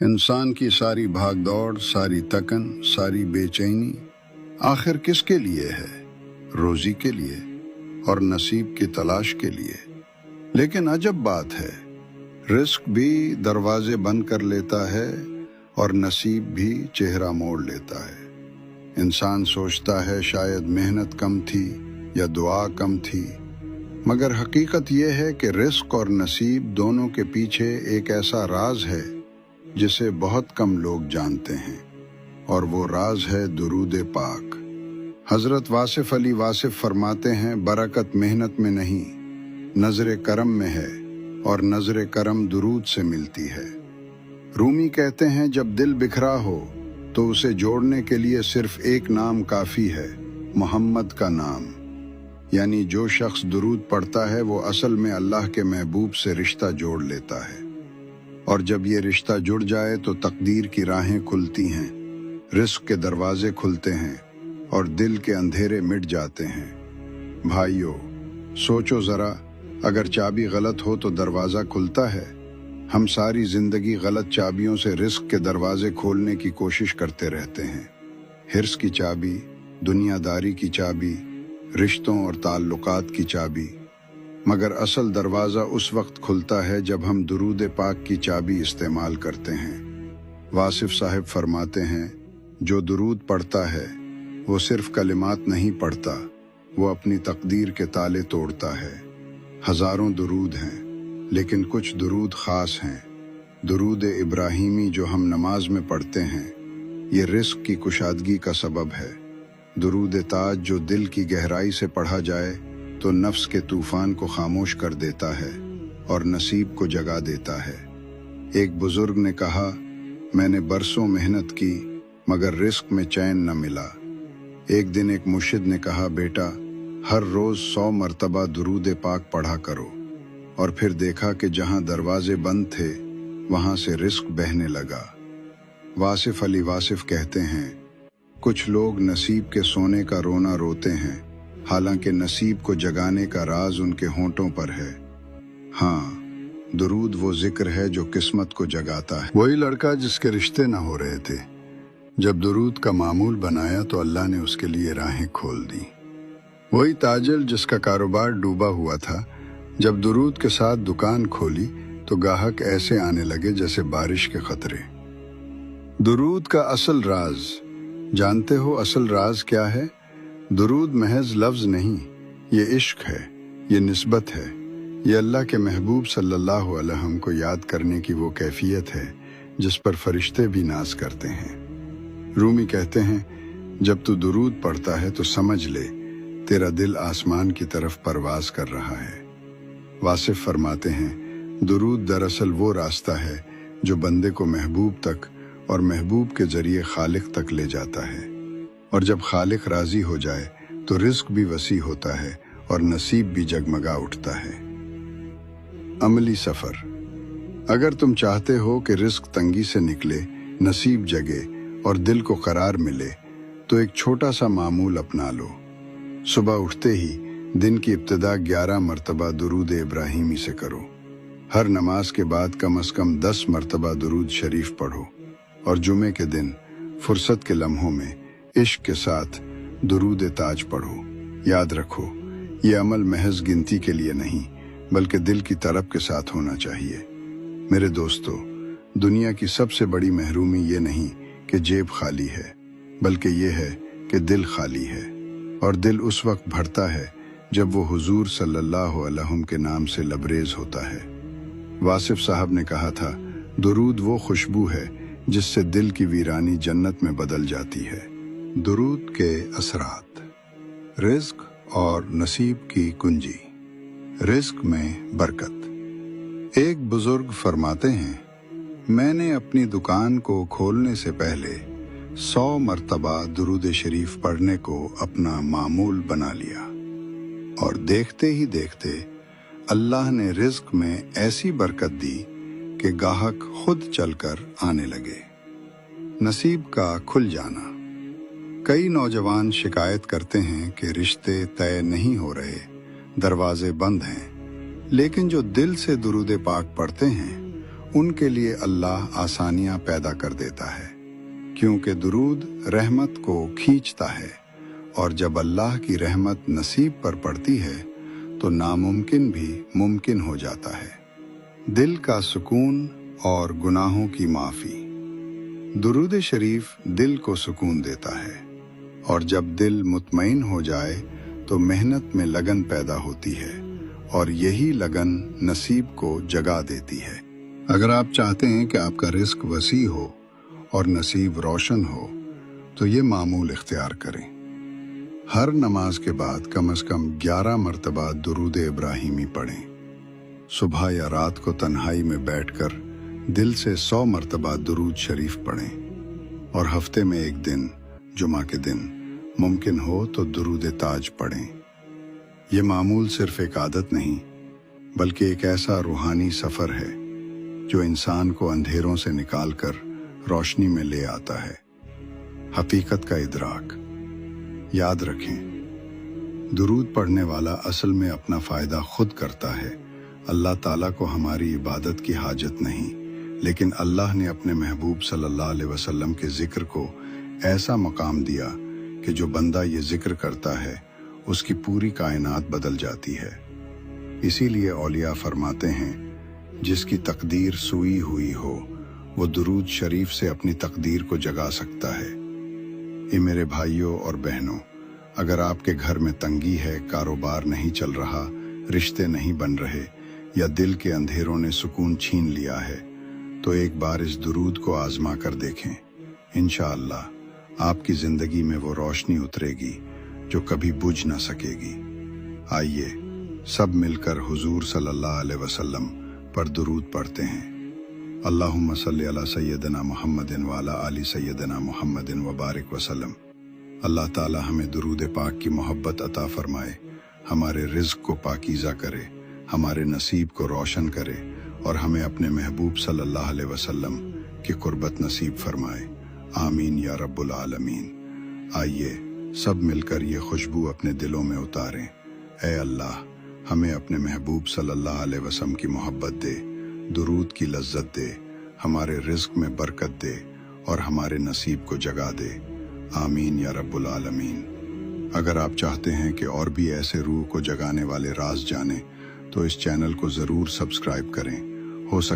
انسان کی ساری بھاگ دوڑ، ساری تکن، ساری بے چینی آخر کس کے لیے ہے؟ روزی کے لیے اور نصیب کی تلاش کے لیے۔ لیکن عجب بات ہے، رزق بھی دروازے بند کر لیتا ہے اور نصیب بھی چہرہ موڑ لیتا ہے۔ انسان سوچتا ہے شاید محنت کم تھی یا دعا کم تھی، مگر حقیقت یہ ہے کہ رزق اور نصیب دونوں کے پیچھے ایک ایسا راز ہے جسے بہت کم لوگ جانتے ہیں، اور وہ راز ہے درود پاک۔ حضرت واصف علی واصف فرماتے ہیں، برکت محنت میں نہیں، نظر کرم میں ہے، اور نظر کرم درود سے ملتی ہے۔ رومی کہتے ہیں، جب دل بکھرا ہو تو اسے جوڑنے کے لیے صرف ایک نام کافی ہے، محمد کا نام۔ یعنی جو شخص درود پڑھتا ہے وہ اصل میں اللہ کے محبوب سے رشتہ جوڑ لیتا ہے، اور جب یہ رشتہ جڑ جائے تو تقدیر کی راہیں کھلتی ہیں، رزق کے دروازے کھلتے ہیں اور دل کے اندھیرے مٹ جاتے ہیں۔ بھائیو، سوچو ذرا، اگر چابی غلط ہو تو دروازہ کھلتا ہے؟ ہم ساری زندگی غلط چابیوں سے رزق کے دروازے کھولنے کی کوشش کرتے رہتے ہیں۔ حرص کی چابی، دنیا داری کی چابی، رشتوں اور تعلقات کی چابی۔ مگر اصل دروازہ اس وقت کھلتا ہے جب ہم درود پاک کی چابی استعمال کرتے ہیں۔ واصف صاحب فرماتے ہیں، جو درود پڑھتا ہے وہ صرف کلمات نہیں پڑھتا، وہ اپنی تقدیر کے تالے توڑتا ہے۔ ہزاروں درود ہیں، لیکن کچھ درود خاص ہیں۔ درود ابراہیمی جو ہم نماز میں پڑھتے ہیں، یہ رزق کی کشادگی کا سبب ہے۔ درود تاج جو دل کی گہرائی سے پڑھا جائے تو نفس کے طوفان کو خاموش کر دیتا ہے اور نصیب کو جگا دیتا ہے۔ ایک بزرگ نے کہا، میں نے برسوں محنت کی مگر رزق میں چین نہ ملا۔ ایک دن ایک مرشد نے کہا، بیٹا، ہر روز 100 مرتبہ درود پاک پڑھا کرو، اور پھر دیکھا کہ جہاں دروازے بند تھے وہاں سے رزق بہنے لگا۔ واصف علی واصف کہتے ہیں، کچھ لوگ نصیب کے سونے کا رونا روتے ہیں، حالانکہ نصیب کو جگانے کا راز ان کے ہونٹوں پر ہے۔ ہاں، درود وہ ذکر ہے جو قسمت کو جگاتا ہے۔ وہی لڑکا جس کے رشتے نہ ہو رہے تھے، جب درود کا معمول بنایا تو اللہ نے اس کے لیے راہیں کھول دی۔ وہی تاجر جس کا کاروبار ڈوبا ہوا تھا، جب درود کے ساتھ دکان کھولی تو گاہک ایسے آنے لگے جیسے بارش کے قطرے۔ درود کا اصل راز جانتے ہو؟ اصل راز کیا ہے؟ درود محض لفظ نہیں، یہ عشق ہے، یہ نسبت ہے، یہ اللہ کے محبوب صلی اللہ علیہ وسلم کو یاد کرنے کی وہ کیفیت ہے جس پر فرشتے بھی ناز کرتے ہیں۔ رومی کہتے ہیں، جب تو درود پڑھتا ہے تو سمجھ لے تیرا دل آسمان کی طرف پرواز کر رہا ہے۔ واصف فرماتے ہیں، درود دراصل وہ راستہ ہے جو بندے کو محبوب تک اور محبوب کے ذریعے خالق تک لے جاتا ہے، اور جب خالق راضی ہو جائے تو رزق بھی وسیع ہوتا ہے اور نصیب بھی جگمگا اٹھتا ہے۔ عملی سفر۔ اگر تم چاہتے ہو کہ رزق تنگی سے نکلے، نصیب جگے اور دل کو قرار ملے، تو ایک چھوٹا سا معمول اپنا لو۔ صبح اٹھتے ہی دن کی ابتدا 11 مرتبہ درود ابراہیمی سے کرو۔ ہر نماز کے بعد کم از کم 10 مرتبہ درود شریف پڑھو، اور جمعے کے دن فرصت کے لمحوں میں عشق کے ساتھ درود تاج پڑھو۔ یاد رکھو، یہ عمل محض گنتی کے لیے نہیں بلکہ دل کی طلب کے ساتھ ہونا چاہیے۔ میرے دوستو، دنیا کی سب سے بڑی محرومی یہ نہیں کہ جیب خالی ہے، بلکہ یہ ہے کہ دل خالی ہے، اور دل اس وقت بھرتا ہے جب وہ حضور صلی اللہ علیہ وسلم کے نام سے لبریز ہوتا ہے۔ واصف صاحب نے کہا تھا، درود وہ خوشبو ہے جس سے دل کی ویرانی جنت میں بدل جاتی ہے۔ درود کے اثرات۔ رزق اور نصیب کی کنجی۔ رزق میں برکت۔ ایک بزرگ فرماتے ہیں، میں نے اپنی دکان کو کھولنے سے پہلے 100 مرتبہ درود شریف پڑھنے کو اپنا معمول بنا لیا، اور دیکھتے ہی دیکھتے اللہ نے رزق میں ایسی برکت دی کہ گاہک خود چل کر آنے لگے۔ نصیب کا کھل جانا۔ کئی نوجوان شکایت کرتے ہیں کہ رشتے طے نہیں ہو رہے، دروازے بند ہیں، لیکن جو دل سے درود پاک پڑھتے ہیں ان کے لیے اللہ آسانیاں پیدا کر دیتا ہے، کیونکہ درود رحمت کو کھینچتا ہے، اور جب اللہ کی رحمت نصیب پر پڑتی ہے تو ناممکن بھی ممکن ہو جاتا ہے۔ دل کا سکون اور گناہوں کی معافی۔ درود شریف دل کو سکون دیتا ہے، اور جب دل مطمئن ہو جائے تو محنت میں لگن پیدا ہوتی ہے، اور یہی لگن نصیب کو جگا دیتی ہے۔ اگر آپ چاہتے ہیں کہ آپ کا رزق وسیع ہو اور نصیب روشن ہو تو یہ معمول اختیار کریں۔ ہر نماز کے بعد کم از کم 11 مرتبہ درود ابراہیمی پڑھیں۔ صبح یا رات کو تنہائی میں بیٹھ کر دل سے 100 مرتبہ درود شریف پڑھیں، اور ہفتے میں ایک دن جمعہ کے دن ممکن ہو تو درود تاج پڑھیں۔ یہ معمول صرف ایک عادت نہیں بلکہ ایک ایسا روحانی سفر ہے جو انسان کو اندھیروں سے نکال کر روشنی میں لے آتا ہے۔ حقیقت کا ادراک۔ یاد رکھیں، درود پڑھنے والا اصل میں اپنا فائدہ خود کرتا ہے۔ اللہ تعالیٰ کو ہماری عبادت کی حاجت نہیں، لیکن اللہ نے اپنے محبوب صلی اللہ علیہ وسلم کے ذکر کو ایسا مقام دیا کہ جو بندہ یہ ذکر کرتا ہے اس کی پوری کائنات بدل جاتی ہے۔ اسی لیے اولیاء فرماتے ہیں، جس کی تقدیر سوئی ہوئی ہو وہ درود شریف سے اپنی تقدیر کو جگا سکتا ہے۔ اے میرے بھائیوں اور بہنوں، اگر آپ کے گھر میں تنگی ہے، کاروبار نہیں چل رہا، رشتے نہیں بن رہے، یا دل کے اندھیروں نے سکون چھین لیا ہے، تو ایک بار اس درود کو آزما کر دیکھیں۔ انشاءاللہ آپ کی زندگی میں وہ روشنی اترے گی جو کبھی بجھ نہ سکے گی۔ آئیے سب مل کر حضور صلی اللہ علیہ وسلم پر درود پڑھتے ہیں۔ اللہم صلی علی سیدنا محمد وعلی آل سیدنا محمد وبارک وسلم۔ اللہ تعالی ہمیں درود پاک کی محبت عطا فرمائے، ہمارے رزق کو پاکیزہ کرے، ہمارے نصیب کو روشن کرے، اور ہمیں اپنے محبوب صلی اللہ علیہ وسلم کی قربت نصیب فرمائے۔ آمین یا رب العالمین۔ آئیے سب مل کر یہ خوشبو اپنے دلوں میں اتاریں۔ اے اللہ، ہمیں اپنے محبوب صلی اللہ علیہ وسلم کی محبت دے، درود کی لذت دے، ہمارے رزق میں برکت دے، اور ہمارے نصیب کو جگا دے۔ آمین یا رب العالمین۔ اگر آپ چاہتے ہیں کہ اور بھی ایسے روح کو جگانے والے راز جانیں تو اس چینل کو ضرور سبسکرائب کریں۔ ہو سکتا